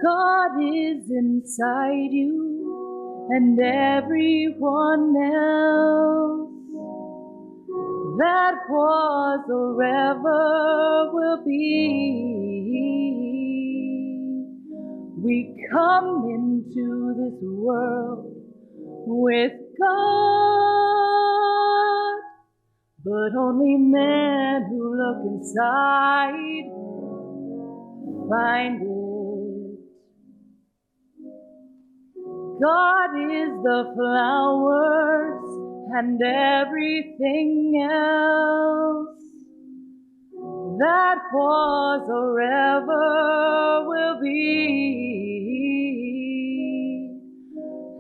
God is inside you and everyone else that was or ever will be. We come into this world with God, but only men who look inside find it. God is the flowers and everything else that was or ever will be.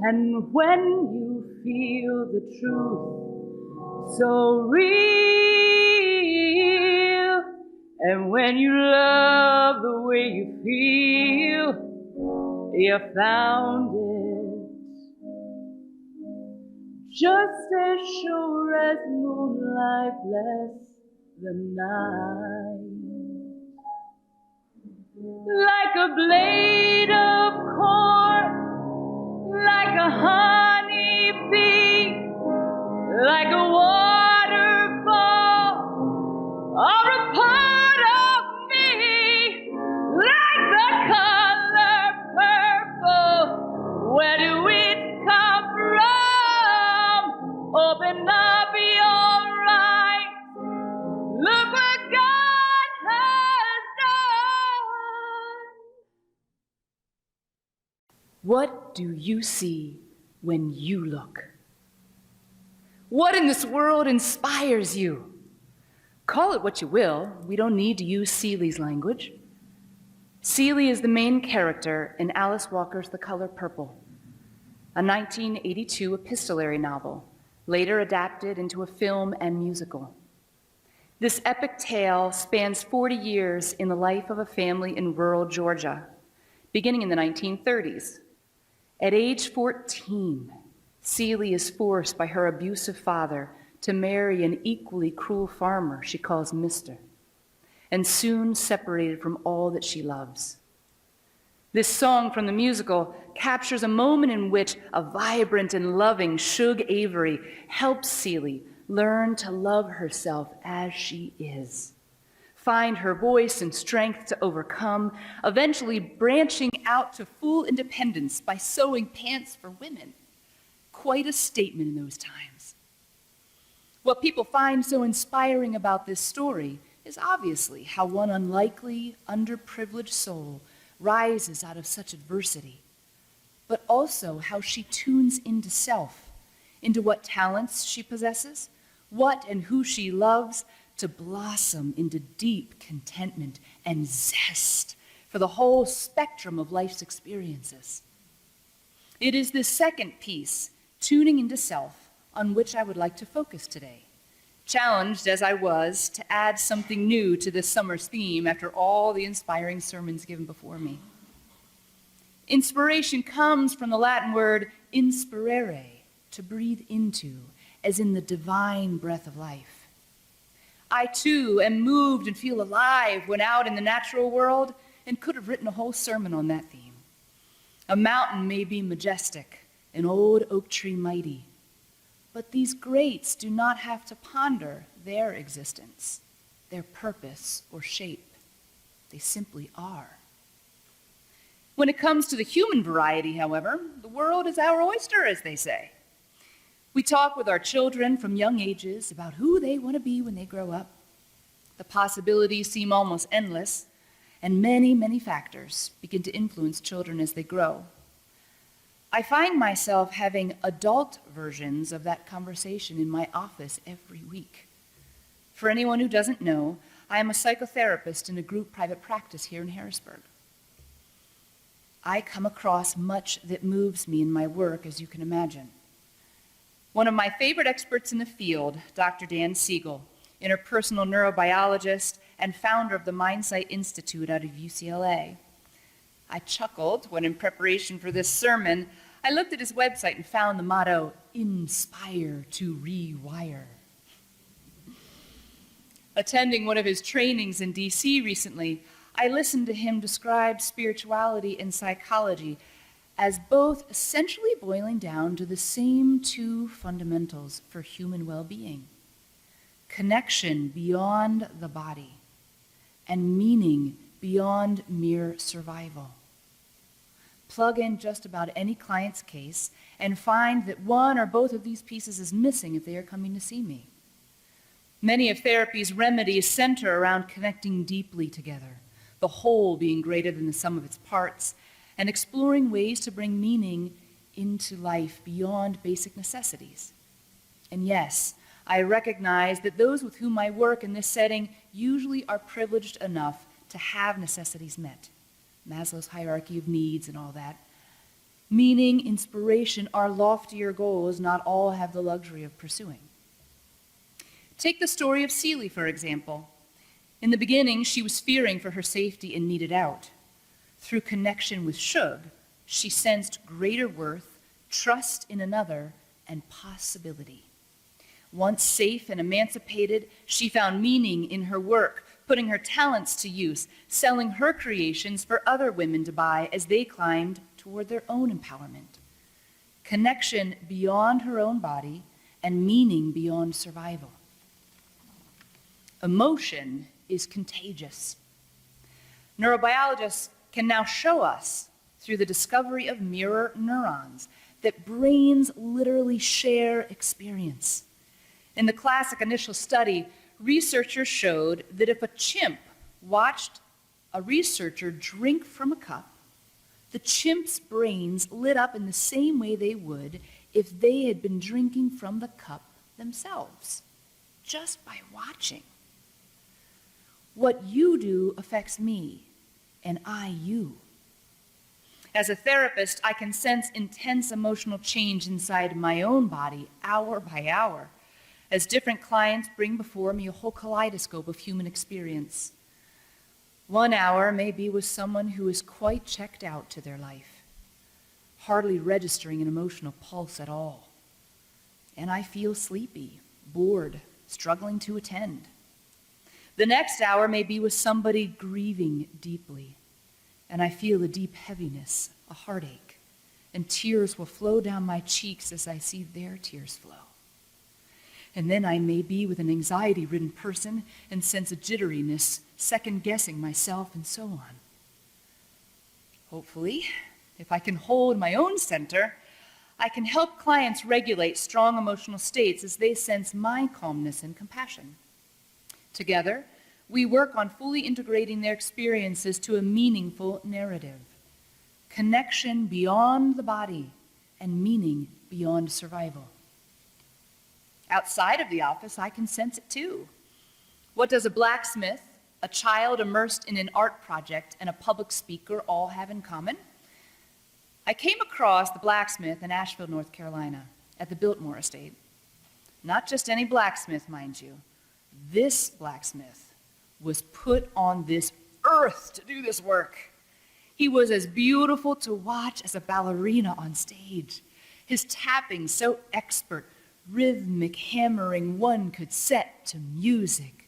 And when you feel the truth so real, and when you love the way you feel, you found it. Just as sure as moonlight bless the night, like a blade of corn, like a honey bee, like a waterfall, or a part of me, like the color purple. Where do it come from? Open up your eyes, look what God has done. What do you see when you look? What in this world inspires you? Call it what you will. We don't need to use Seeley's language. Seeley is the main character in Alice Walker's The Color Purple, a 1982 epistolary novel, later adapted into a film and musical. This epic tale spans 40 years in the life of a family in rural Georgia, beginning in the 1930s. At age 14, Seeley is forced by her abusive father to marry an equally cruel farmer she calls Mister, and soon separated from all that she loves. This song from the musical captures a moment in which a vibrant and loving Shug Avery helps Seeley learn to love herself as she is, find her voice and strength to overcome, eventually branching out to full independence by sewing pants for women. Quite a statement in those times. What people find so inspiring about this story is obviously how one unlikely, underprivileged soul rises out of such adversity, but also how she tunes into self, into what talents she possesses, what and who she loves, to blossom into deep contentment and zest for the whole spectrum of life's experiences. It is this second piece, tuning into self, on which I would like to focus today, challenged as I was to add something new to this summer's theme after all the inspiring sermons given before me. Inspiration comes from the Latin word inspirare, to breathe into, as in the divine breath of life. I too am moved and feel alive when out in the natural world, and could have written a whole sermon on that theme. A mountain may be majestic, an old oak tree mighty, but these greats do not have to ponder their existence, their purpose or shape. They simply are. When it comes to the human variety, however, the world is our oyster, as they say. We talk with our children from young ages about who they want to be when they grow up. The possibilities seem almost endless, and many, many factors begin to influence children as they grow. I find myself having adult versions of that conversation in my office every week. For anyone who doesn't know, I am a psychotherapist in a group private practice here in Harrisburg. I come across much that moves me in my work, as you can imagine. One of my favorite experts in the field, Dr. Dan Siegel, interpersonal neurobiologist and founder of the MindSight Institute out of UCLA. I chuckled when, in preparation for this sermon, I looked at his website and found the motto, "Inspire to Rewire." Attending one of his trainings in DC recently, I listened to him describe spirituality and psychology as both essentially boiling down to the same two fundamentals for human well-being: connection beyond the body and meaning beyond mere survival. Plug in just about any client's case and find that one or both of these pieces is missing if they are coming to see me. Many of therapy's remedies center around connecting deeply together, the whole being greater than the sum of its parts, and exploring ways to bring meaning into life beyond basic necessities. And yes, I recognize that those with whom I work in this setting usually are privileged enough to have necessities met. Maslow's hierarchy of needs and all that. Meaning, inspiration are loftier goals not all have the luxury of pursuing. Take the story of Celie, for example. In the beginning, she was fearing for her safety and needed out. Through connection with Shug, she sensed greater worth, trust in another, and possibility. Once safe and emancipated, she found meaning in her work, putting her talents to use, selling her creations for other women to buy as they climbed toward their own empowerment. Connection beyond her own body and meaning beyond survival. Emotion is contagious. Neurobiologists can now show us, through the discovery of mirror neurons, that brains literally share experience. In the classic initial study, researchers showed that if a chimp watched a researcher drink from a cup, the chimp's brains lit up in the same way they would if they had been drinking from the cup themselves, just by watching. What you do affects me, and I you. As a therapist, I can sense intense emotional change inside my own body, hour by hour, as different clients bring before me a whole kaleidoscope of human experience. 1 hour may be with someone who is quite checked out to their life, hardly registering an emotional pulse at all. And I feel sleepy, bored, struggling to attend. The next hour may be with somebody grieving deeply, and I feel a deep heaviness, a heartache, and tears will flow down my cheeks as I see their tears flow. And then I may be with an anxiety-ridden person and sense a jitteriness, second-guessing myself, and so on. Hopefully, if I can hold my own center, I can help clients regulate strong emotional states as they sense my calmness and compassion. Together, we work on fully integrating their experiences to a meaningful narrative. Connection beyond the body and meaning beyond survival. Outside of the office, I can sense it too. What does a blacksmith, a child immersed in an art project, and a public speaker all have in common? I came across the blacksmith in Asheville, North Carolina, at the Biltmore estate. Not just any blacksmith, mind you. This blacksmith was put on this earth to do this work. He was as beautiful to watch as a ballerina on stage. His tapping so expert, rhythmic hammering one could set to music,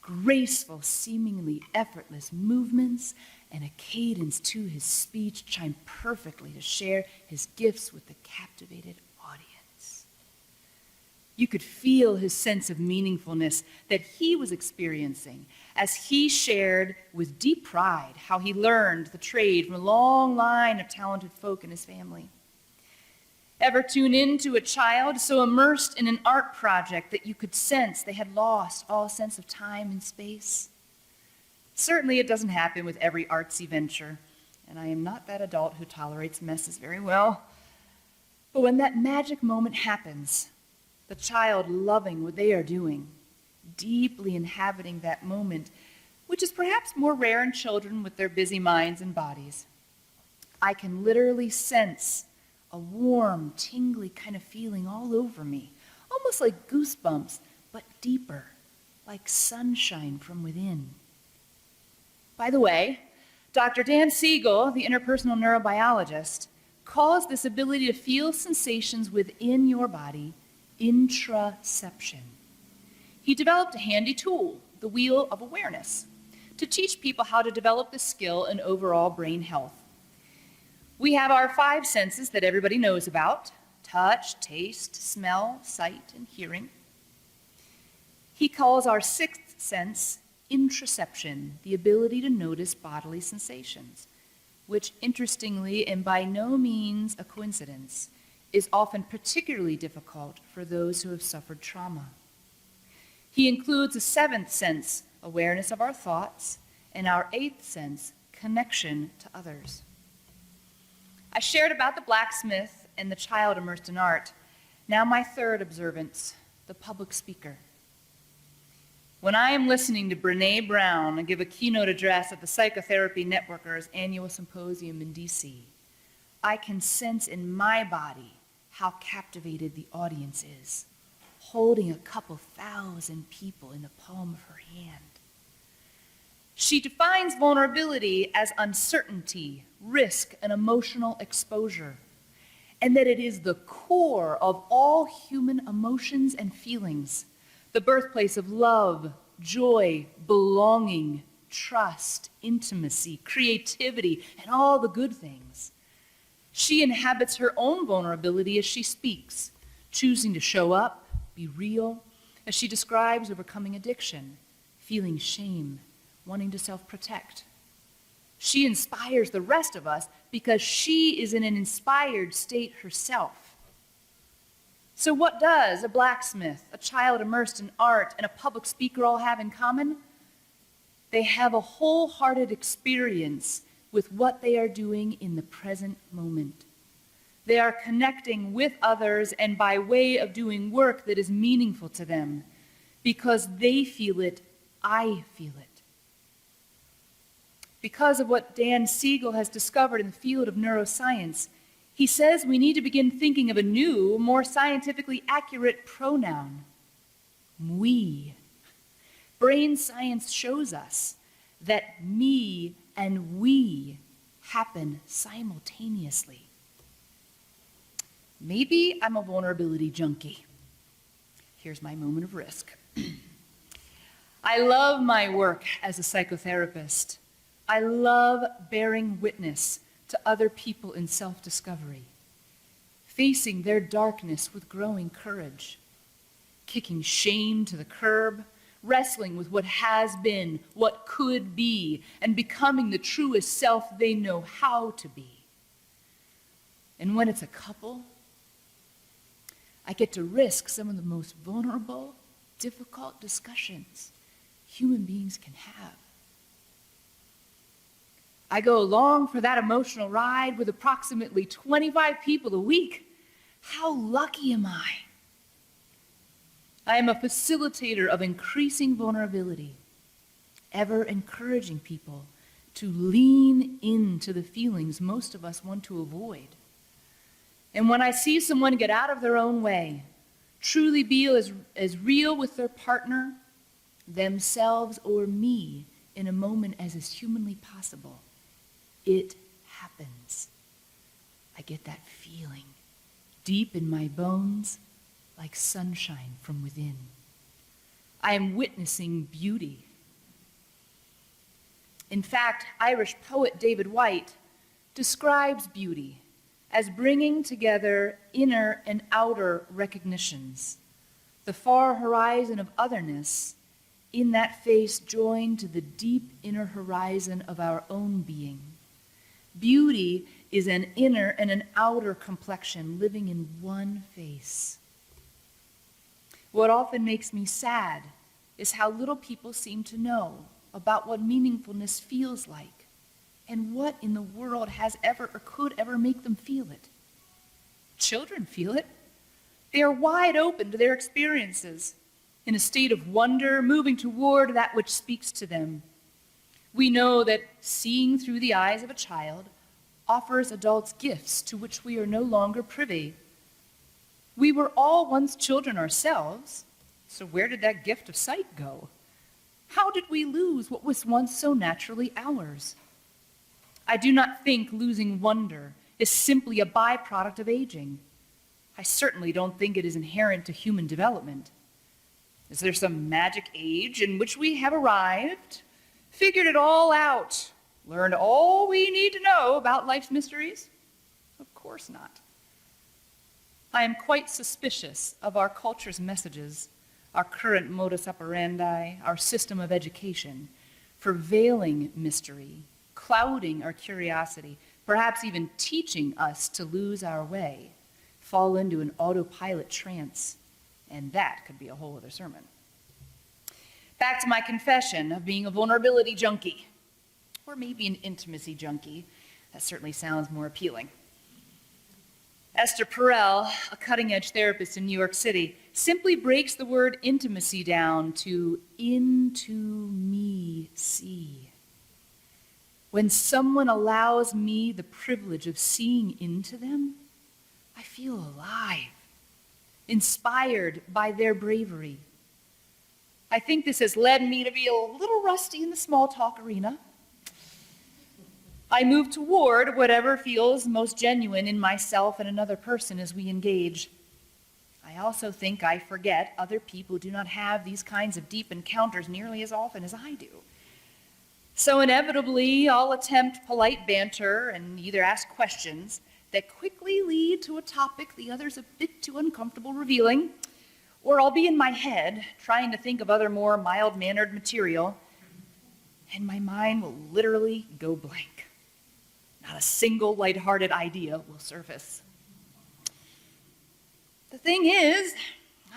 graceful, seemingly effortless movements, and a cadence to his speech chimed perfectly to share his gifts with the captivated audience. You could feel his sense of meaningfulness that he was experiencing as he shared with deep pride how he learned the trade from a long line of talented folk in his family. Ever tune into a child so immersed in an art project that you could sense they had lost all sense of time and space? Certainly it doesn't happen with every artsy venture, and I am not that adult who tolerates messes very well. But when that magic moment happens, the child loving what they are doing, deeply inhabiting that moment, which is perhaps more rare in children with their busy minds and bodies, I can literally sense a warm, tingly kind of feeling all over me, almost like goosebumps, but deeper, like sunshine from within. By the way, Dr. Dan Siegel, the interpersonal neurobiologist, calls this ability to feel sensations within your body intraception. He developed a handy tool, the wheel of awareness, to teach people how to develop the skill and overall brain health. We have our 5 senses that everybody knows about: touch, taste, smell, sight, and hearing. He calls our 6th sense introception, the ability to notice bodily sensations, which interestingly and by no means a coincidence is often particularly difficult for those who have suffered trauma. He includes a 7th sense, awareness of our thoughts, and our 8th sense, connection to others. I shared about the blacksmith and the child immersed in art. Now my 3rd observance, the public speaker. When I am listening to Brené Brown give a keynote address at the Psychotherapy Networkers annual symposium in DC, I can sense in my body how captivated the audience is, holding a couple thousand people in the palm of her hand. She defines vulnerability as uncertainty, risk, and emotional exposure, and that it is the core of all human emotions and feelings, the birthplace of love, joy, belonging, trust, intimacy, creativity, and all the good things. She inhabits her own vulnerability as she speaks, choosing to show up, be real, as she describes overcoming addiction, feeling shame, wanting to self-protect. She inspires the rest of us because she is in an inspired state herself. So what does a blacksmith, a child immersed in art, and a public speaker all have in common? They have a wholehearted experience with what they are doing in the present moment. They are connecting with others and by way of doing work that is meaningful to them. Because they feel it, I feel it. Because of what Dan Siegel has discovered in the field of neuroscience, he says we need to begin thinking of a new, more scientifically accurate pronoun: we. Brain science shows us that me and we happen simultaneously. Maybe I'm a vulnerability junkie. Here's my moment of risk. I love my work as a psychotherapist. I love bearing witness to other people in self-discovery, facing their darkness with growing courage, kicking shame to the curb, wrestling with what has been, what could be, and becoming the truest self they know how to be. And when it's a couple, I get to risk some of the most vulnerable, difficult discussions human beings can have. I go along for that emotional ride with approximately 25 people a week. How lucky am I? I am a facilitator of increasing vulnerability, ever encouraging people to lean into the feelings most of us want to avoid. And when I see someone get out of their own way, truly be as real with their partner, themselves, or me in a moment as is humanly possible, it happens. I get that feeling deep in my bones, like sunshine from within. I am witnessing beauty. In fact, Irish poet David Whyte describes beauty as bringing together inner and outer recognitions, the far horizon of otherness in that face joined to the deep inner horizon of our own being. Beauty is an inner and an outer complexion living in one face. What often makes me sad is how little people seem to know about what meaningfulness feels like and what in the world has ever or could ever make them feel it. Children feel it. They are wide open to their experiences, in a state of wonder, moving toward that which speaks to them. We know that seeing through the eyes of a child offers adults gifts to which we are no longer privy. We were all once children ourselves, so where did that gift of sight go? How did we lose what was once so naturally ours? I do not think losing wonder is simply a byproduct of aging. I certainly don't think it is inherent to human development. Is there some magic age in which we have arrived, Figured it all out, learned all we need to know about life's mysteries? Of course not. I am quite suspicious of our culture's messages, our current modus operandi, our system of education, for veiling mystery, clouding our curiosity, perhaps even teaching us to lose our way, fall into an autopilot trance, and that could be a whole other sermon. Back to my confession of being a vulnerability junkie, or maybe an intimacy junkie. That certainly sounds more appealing. Esther Perel, a cutting-edge therapist in New York City, simply breaks the word intimacy down to into me see. When someone allows me the privilege of seeing into them, I feel alive, inspired by their bravery. I think this has led me to be a little rusty in the small talk arena. I move toward whatever feels most genuine in myself and another person as we engage. I also think I forget other people do not have these kinds of deep encounters nearly as often as I do. So inevitably, I'll attempt polite banter and either ask questions that quickly lead to a topic the other's a bit too uncomfortable revealing, or I'll be in my head trying to think of other more mild-mannered material, and my mind will literally go blank. Not a single lighthearted idea will surface. The thing is,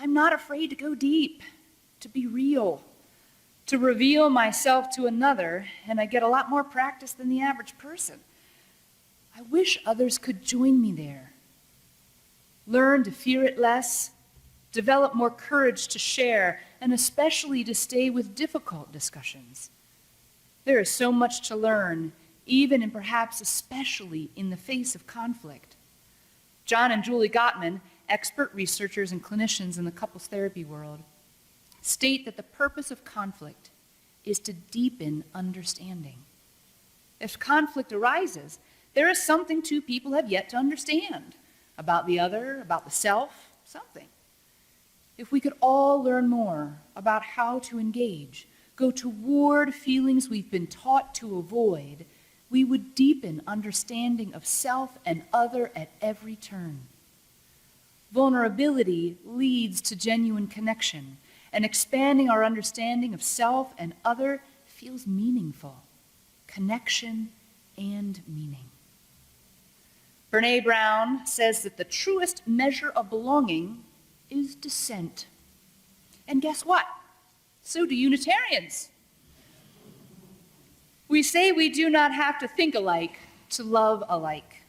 I'm not afraid to go deep, to be real, to reveal myself to another, and I get a lot more practice than the average person. I wish others could join me there. Learn to fear it less, develop more courage to share, and especially to stay with difficult discussions. There is so much to learn, even and perhaps especially in the face of conflict. John and Julie Gottman, expert researchers and clinicians in the couples therapy world, state that the purpose of conflict is to deepen understanding. If conflict arises, there is something two people have yet to understand about the other, about the self, something. If we could all learn more about how to engage, go toward feelings we've been taught to avoid, we would deepen understanding of self and other at every turn. Vulnerability leads to genuine connection, and expanding our understanding of self and other feels meaningful. Connection and meaning. Brene Brown says that the truest measure of belonging is dissent. And guess what? So do Unitarians. We say we do not have to think alike to love alike.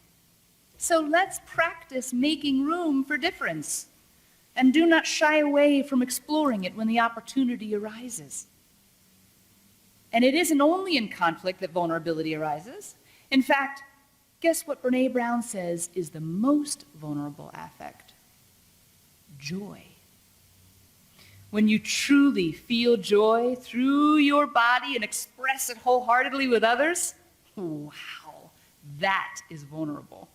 So let's practice making room for difference and do not shy away from exploring it when the opportunity arises. And it isn't only in conflict that vulnerability arises. In fact, guess what Brene Brown says is the most vulnerable affect? Joy. When you truly feel joy through your body and express it wholeheartedly with others, wow, that is vulnerable.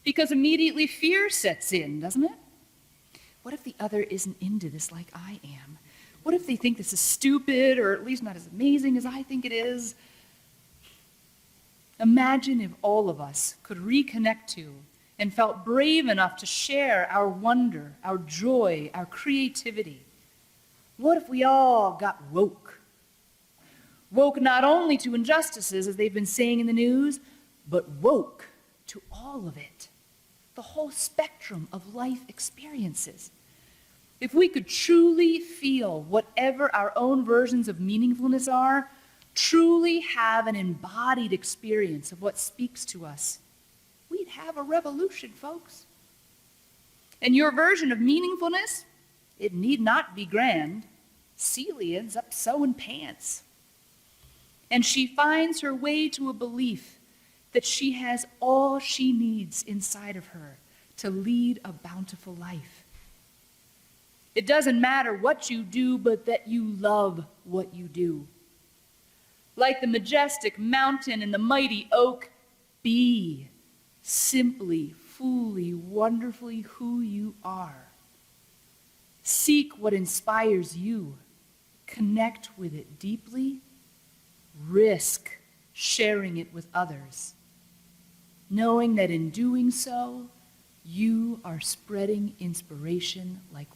Because immediately fear sets in, doesn't it? What if the other isn't into this like I am? What if they think this is stupid or at least not as amazing as I think it is? Imagine if all of us could reconnect to and felt brave enough to share our wonder, our joy, our creativity. What if we all got woke? Woke not only to injustices, as they've been saying in the news, but woke to all of it, the whole spectrum of life experiences. If we could truly feel whatever our own versions of meaningfulness are, truly have an embodied experience of what speaks to us, we'd have a revolution, folks. And your version of meaningfulness, it need not be grand. Celia ends up sewing pants. And she finds her way to a belief that she has all she needs inside of her to lead a bountiful life. It doesn't matter what you do, but that you love what you do. Like the majestic mountain and the mighty oak, be simply, fully, wonderfully who you are. Seek what inspires you. Connect with it deeply risk sharing it with others, knowing that in doing so, you are spreading inspiration like